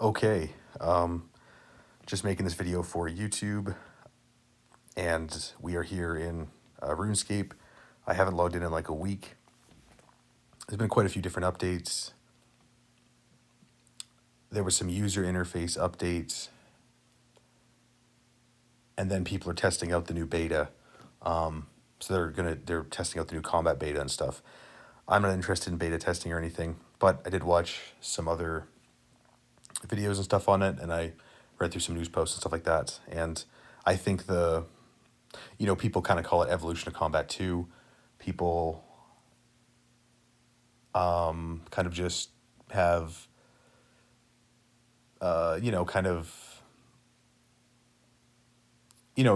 Okay, um, just making this video for YouTube, and we are here in RuneScape. I haven't logged in like a week. There's been quite a few different updates. There were some user interface updates, and then people are testing out the new beta. So they're testing out the new combat beta and stuff. I'm not interested in beta testing or anything, but I did watch some other videos and stuff on it, and I read through some news posts and stuff like that. And I think people kind of call it Evolution of Combat 2. People kind of just have,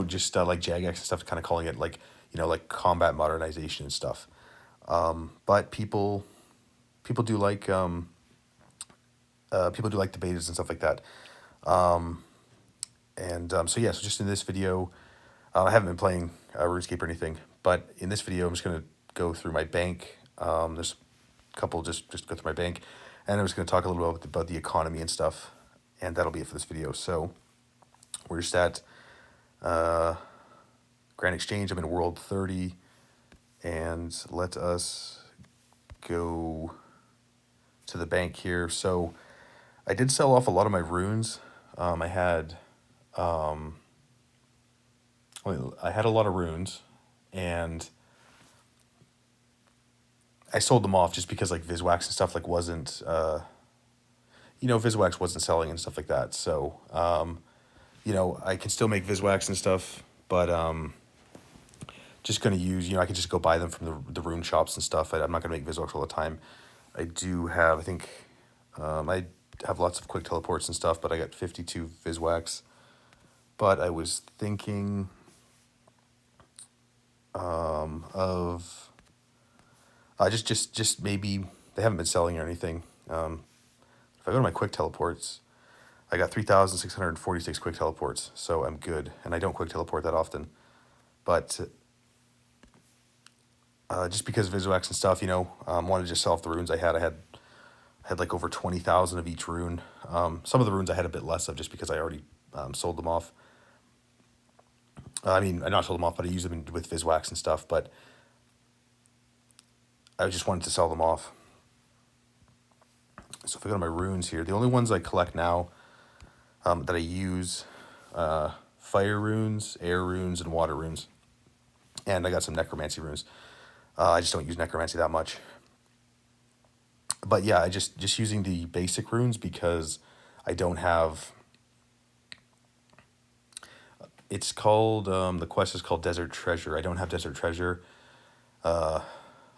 just like Jagex and stuff, kind of calling it like combat modernization and stuff. But people do like people do like the betas and stuff like that. So yeah, so just in this video, I haven't been playing RuneScape or anything, but in this video, I'm just going to go through my bank. There's a couple, just go through my bank, and I'm just going to talk a little bit about the economy and stuff, and that'll be it for this video. So we're just at Grand Exchange. I'm in World 30, and let us go to the bank here. So I did sell off a lot of my runes. I had a lot of runes, and I sold them off just because like Viswax and stuff like wasn't Viswax wasn't selling and stuff like that. So I can still make Viswax and stuff, but just gonna use I can just go buy them from the rune shops and stuff. I'm not gonna make Viswax all the time. I do have, I think I have lots of quick teleports and stuff, but I got 52 Viswax. But I was thinking of just maybe they haven't been selling or anything. If I go to my quick teleports, I got 3,646 quick teleports, so I'm good. And I don't quick teleport that often, but just because of Viswax and stuff, wanted to just sell off the runes I had. I had like over 20,000 of each rune. Some of the runes I had a bit less of just because I already sold them off. I not sold them off, but I used them with Viswax and stuff, but I just wanted to sell them off. So if I go to my runes here, the only ones I collect now that I use, fire runes, air runes, and water runes. And I got some necromancy runes. I just don't use necromancy that much. But yeah, I just using the basic runes because I don't have... It's called, the quest is called Desert Treasure. I don't have Desert Treasure. I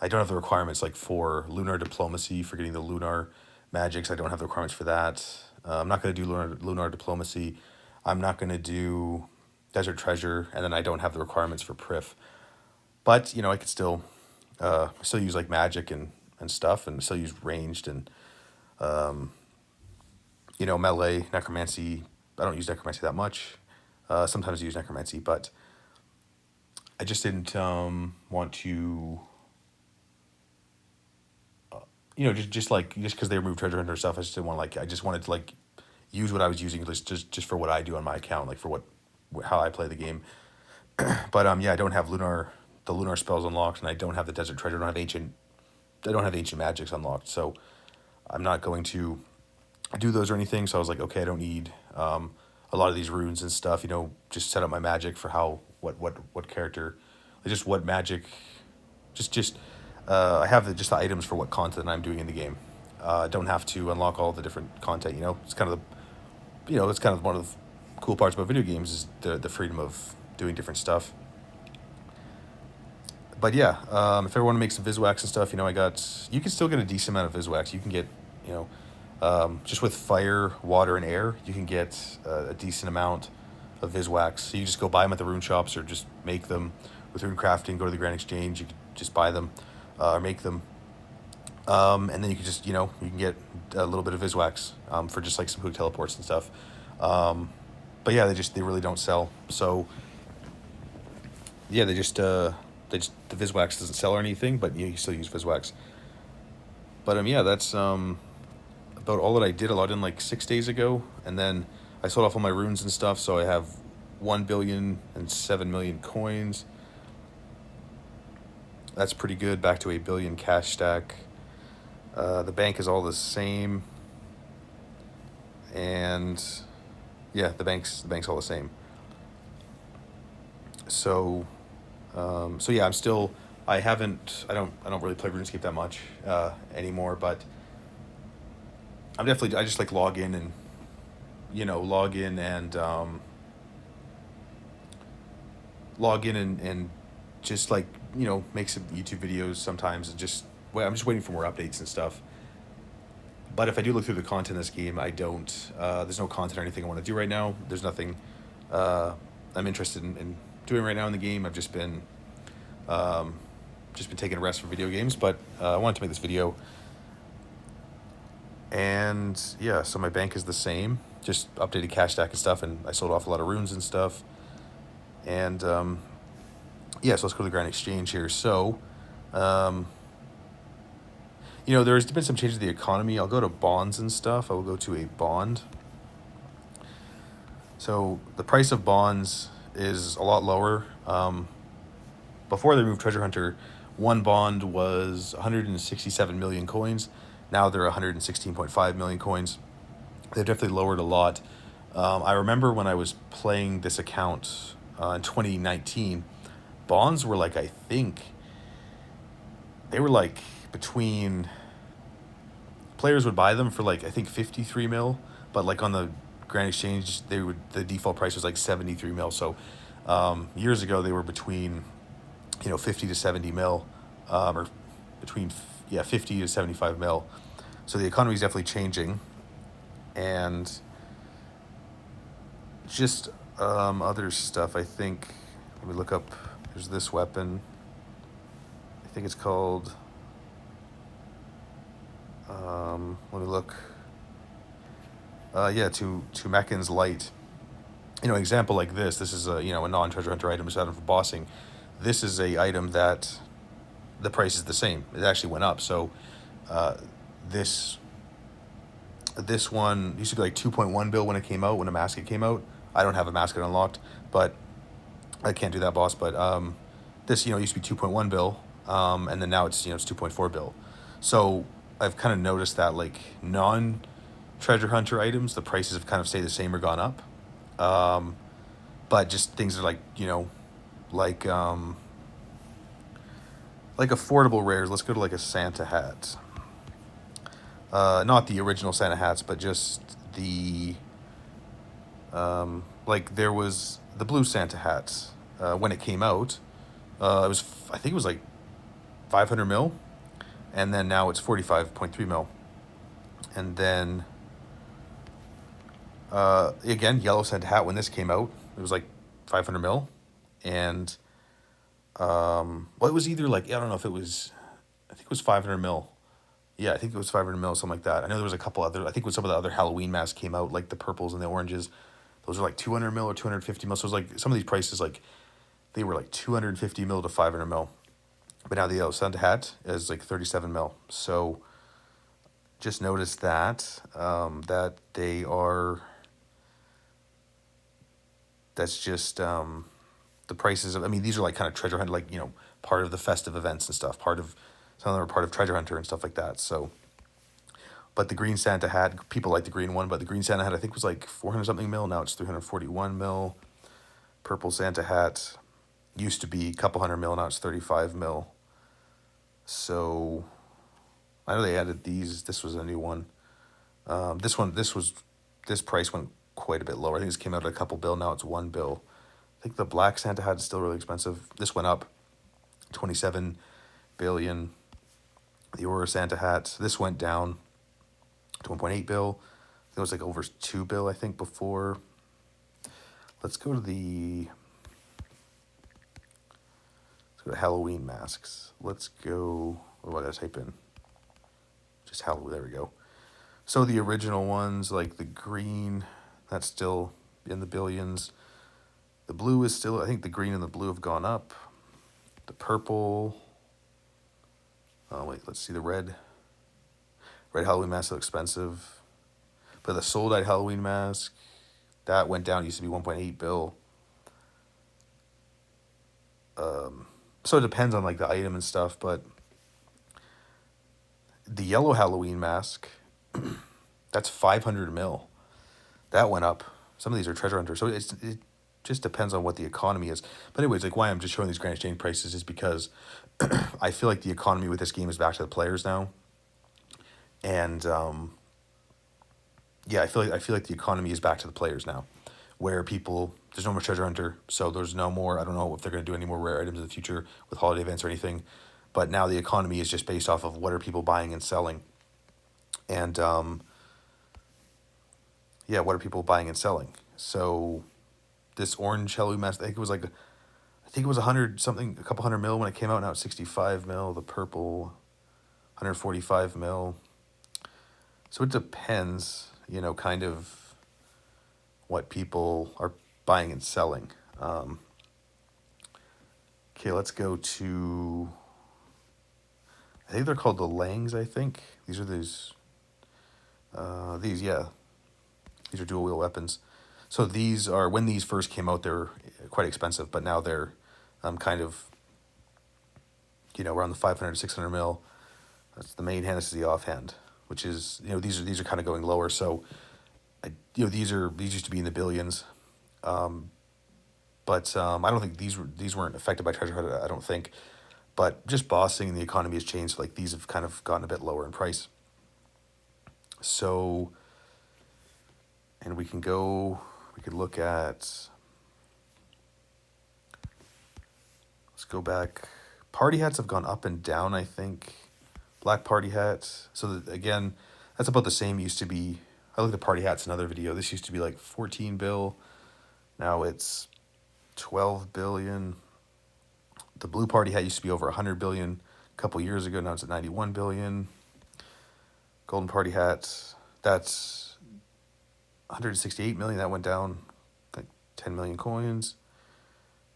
don't have the requirements like for Lunar Diplomacy, for getting the Lunar Magics. I don't have the requirements for that. I'm not going to do Lunar Diplomacy. I'm not going to do Desert Treasure, and then I don't have the requirements for Prif. But, I could still use like magic and stuff, and still use ranged and, melee, necromancy. I don't use necromancy that much. Sometimes I use necromancy, but I just didn't want to, just because they removed treasure hunter stuff, I just didn't want to I just wanted to use what I was using just for what I do on my account, like for how I play the game. But yeah, I don't have the lunar spells unlocked, and I don't have the desert treasure. I don't have ancient magics unlocked, so I'm not going to do those or anything. So I was like, okay, I don't need a lot of these runes and stuff, just set up my magic for what character, just what magic, I have just the items for what content I'm doing in the game. Don't have to unlock all the different content, it's kind of it's kind of one of the cool parts about video games is the freedom of doing different stuff. But yeah, if I want to make some Viswax and stuff, you can still get a decent amount of Viswax. You can get, just with fire, water, and air, you can get a decent amount of Viswax. So you just go buy them at the rune shops or just make them with rune crafting, go to the Grand Exchange, you can just buy them or make them. And then you can just, you can get a little bit of Viswax for just like some quick teleports and stuff. But yeah, they really don't sell. So yeah, the Viswax doesn't sell or anything, but you still use Viswax. But yeah, that's about all that I did. I logged in like 6 days ago, and then I sold off all my runes and stuff, so I have 1,000,000,007 million coins. That's pretty good. Back to a billion cash stack. The bank is all the same, and yeah, the bank's all the same. So, so yeah, I don't really play RuneScape that much anymore, but I just like log in and log in and just like make some YouTube videos sometimes, and just I'm just waiting for more updates and stuff. But if I do look through the content in this game, I don't. There's no content or anything I want to do right now. There's nothing I'm interested in doing right now in the game. I've just been taking a rest from video games, but I wanted to make this video. And yeah, so my bank is the same, just updated cash stack and stuff, and I sold off a lot of runes and stuff. And yeah, so let's go to the Grand Exchange here. So, there's been some changes to the economy. I'll go to bonds and stuff. I will go to a bond. So the price of bonds is a lot lower. Before they removed Treasure Hunter, one bond was 167 million coins. Now they're 116.5 million coins. They've definitely lowered a lot. I remember when I was playing this account in 2019, bonds were like, I think they were like between, players would buy them for like, I think 53 mil, but like on the Grand Exchange, the default price was like 73 mil. So years ago they were between 50 to 70 mil, or between 50 to 75 mil. So the economy is definitely changing. And just other stuff, I think, let me look up, there's this weapon, I think it's called, let me look, to Mechan's Light. An example like this is a non-treasure hunter item, it's item for bossing. This is a item that the price is the same. It actually went up. So this one used to be like 2.1 bill when it came out, when a Masket came out. I don't have a Masket unlocked, but I can't do that boss. But this used to be 2.1 bill, and then now it's it's 2.4 bill. So I've kind of noticed that like non-treasure hunter items, the prices have kind of stayed the same or gone up. But just things that are like affordable rares. Let's go to like a Santa hat. Not the original Santa hats, but just the like there was the blue Santa hats when it came out. I think it was like 500 mil, and then now it's 45.3 mil. And then again, yellow Santa hat when this came out, it was like 500 mil, and it was either like, I don't know if it was, I think it was 500 mil. Yeah, I think it was 500 mil, something like that. I know there was a couple other, I think when some of the other Halloween masks came out, like the purples and the oranges, those are like 200 mil or 250 mil. So it was like some of these prices, like they were like 250 mil to 500 mil. But now the yellow Santa hat is like 37 mil. So just noticed that, that they are, that's just, the prices of, these are like kind of treasure hunter, like, part of the festive events and stuff, some of them are part of Treasure Hunter and stuff like that. So, but the green Santa hat, people like the green one, but the green Santa hat I think was like 400 something mil. Now it's 341 mil. Purple Santa hat used to be a couple hundred mil. Now it's 35 mil. So I know they added these. This was a new one. This price went quite a bit lower. I think this came out at a couple bill. Now it's 1 bill. I think the black Santa hat is still really expensive. This went up 27 billion. The Aurora Santa hat, this went down to 1.8 bill. It was like over 2 bill, I think, before. Let's go to Halloween masks. Let's go, what do I gotta type in? Just Halloween, there we go. So the original ones, like the green, that's still in the billions. The blue is still, I think the green and the blue have gone up. The purple, oh wait, let's see, the red Halloween mask is expensive. But the sold out Halloween mask, that went down. It used to be 1.8 bill. So it depends on like the item and stuff, but the yellow Halloween mask, that's 500 mil. That went up. Some of these are treasure hunters, so it just depends on what the economy is. But anyways, like why I'm just showing these grand exchange prices is because I feel like the economy with this game is back to the players now, and yeah, I feel like the economy is back to the players now, where people there's no more treasure hunter, so there's no more. I don't know if they're going to do any more rare items in the future with holiday events or anything, but now the economy is just based off of what are people buying and selling, and yeah, what are people buying and selling? So this orange Halloween mask, I think it was 100 something, a couple hundred mil when it came out. Now it's 65 mil. The purple, 145 mil. So it depends, you know, kind of what people are buying and selling. Okay, let's go to, I think they're called the Langs, I think. These are yeah, these are dual wheel weapons. So these are, when these first came out, they were quite expensive, but now they're kind of, you know, around the 500 to 600 mil. That's the main hand. This is the offhand, which is, you know, these are kind of going lower. So, you know, these used to be in the billions, but I don't think these weren't affected by treasure hunt. I don't think, but just bossing and the economy has changed. So like these have kind of gotten a bit lower in price. So, and we could look at. Let's go back. Party hats have gone up and down, I think. Black party hats. So again, that's about the same. Used to be, I looked at party hats in another video. This used to be like 14 bill. Now it's 12 billion. The blue party hat used to be over 100 billion a couple years ago. Now it's at 91 billion. Golden party hat, that's 168 million. That went down like 10 million coins.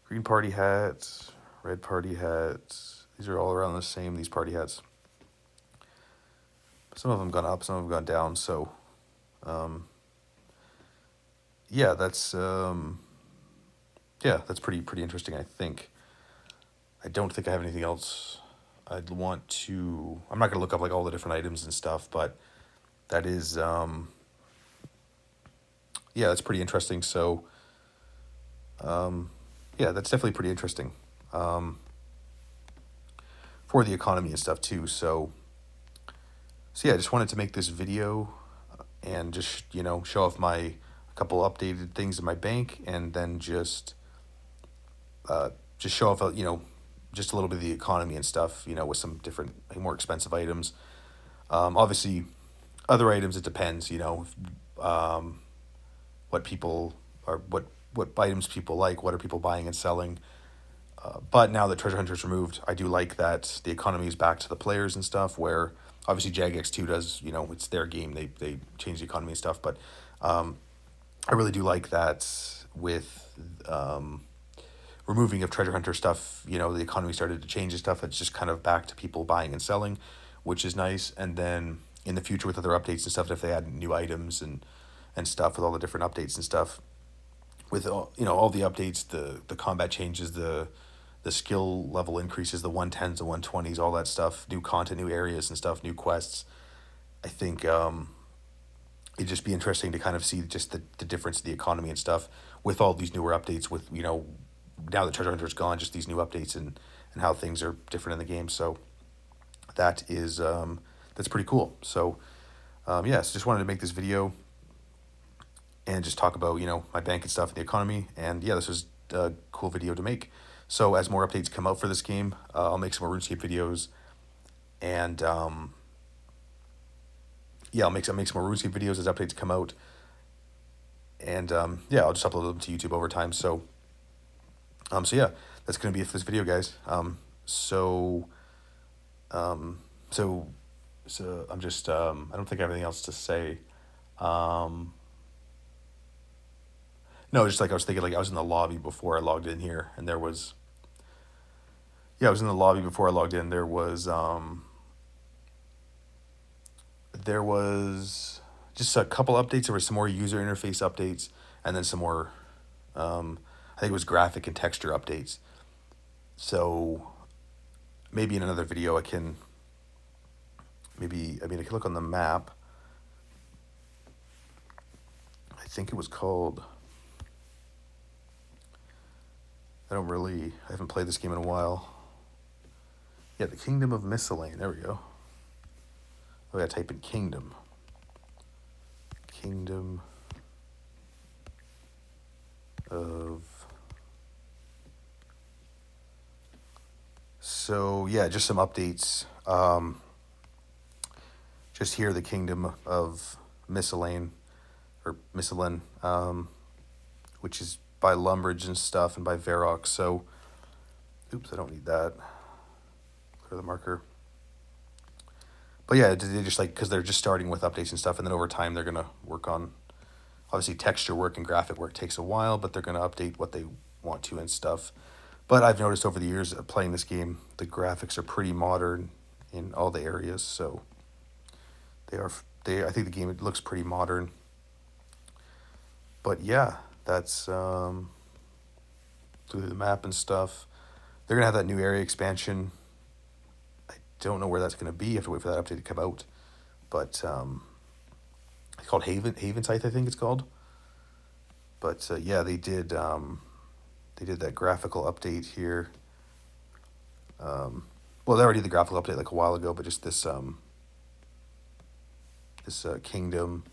Green party hat, red party hat. These are all around the same, these party hats. Some of them gone up, some of them gone down. So, yeah, that's pretty interesting. I think. I don't think I have anything else. I'd want to. I'm not gonna look up like all the different items and stuff, but that is, yeah, that's pretty interesting. So, yeah, that's definitely pretty interesting, for the economy and stuff too. So yeah, I just wanted to make this video and just, you know, show off a couple updated things in my bank, and then just show off, you know, just a little bit of the economy and stuff, you know, with some different, like, more expensive items. Obviously, other items, it depends, you know, what people are, what items people like, what are people buying and selling. But now that Treasure Hunter's removed, I do like that the economy is back to the players and stuff, where obviously Jagex2 does, you know, it's their game. They change the economy and stuff. But I really do like that with removing of Treasure Hunter stuff, you know, the economy started to change and stuff. It's just kind of back to people buying and selling, which is nice. And then in the future with other updates and stuff, if they add new items and stuff with all the different updates and stuff, with all, you know, all the updates, the combat changes, the skill level increases, the 110s, the 120s, all that stuff, new content, new areas and stuff, new quests. I think it'd just be interesting to kind of see just the difference in the economy and stuff with all these newer updates, with, you know, now that Treasure Hunter's gone, just these new updates and how things are different in the game. So that is, that's pretty cool. So yeah, so just wanted to make this video and just talk about, you know, my bank and stuff and the economy. And yeah, this was a cool video to make. So as more updates come out for this game, I'll make some more RuneScape videos, and yeah, I'll make some more RuneScape videos as updates come out, and yeah, I'll just upload them to YouTube over time. So so yeah, that's gonna be it for this video, guys. So I'm just I don't think I have anything else to say. No, just like I was thinking, like I was in the lobby before I logged in here, and there was, yeah, I was in the lobby before I logged in. There was just a couple updates. There were some more user interface updates, and then some more, I think it was graphic and texture updates. So maybe in another video I can, I can look on the map. I think it was called, I haven't played this game in a while. Yeah, the Kingdom of Miscellane, there we go. Oh, I gotta type in Kingdom. Kingdom of... So, yeah, just some updates. Just here, the Kingdom of Miscellane, or Miscellane, which is by Lumbridge and stuff, and by Varrock. So, oops, I don't need that. Clear the marker. But yeah, they just like, because they're just starting with updates and stuff, and then over time they're going to work on, obviously texture work and graphic work takes a while, but they're going to update what they want to and stuff. But I've noticed over the years of playing this game, the graphics are pretty modern in all the areas, so I think the game, it looks pretty modern. But yeah, that's through the map and stuff. They're going to have that new area expansion. Don't know where that's going to be. I have to wait for that update to come out. But it's called Havensight, I think it's called. But yeah, they did that graphical update here. Well, they already did the graphical update like a while ago, but just this kingdom.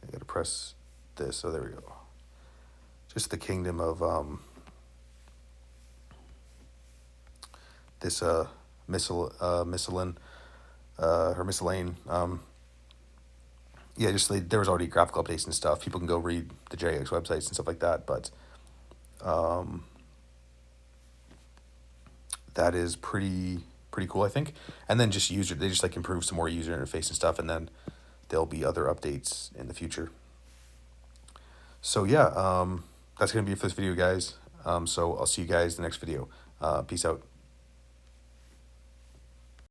I got to press this. So there we go. Just the kingdom of this Miscellane, or Miscellane. Yeah, just there was already graphical updates and stuff. People can go read the JX websites and stuff like that, but that is pretty cool, I think. And then just they just like improve some more user interface and stuff, and then there'll be other updates in the future. So yeah, that's gonna be it for this video, guys. So I'll see you guys in the next video. Peace out.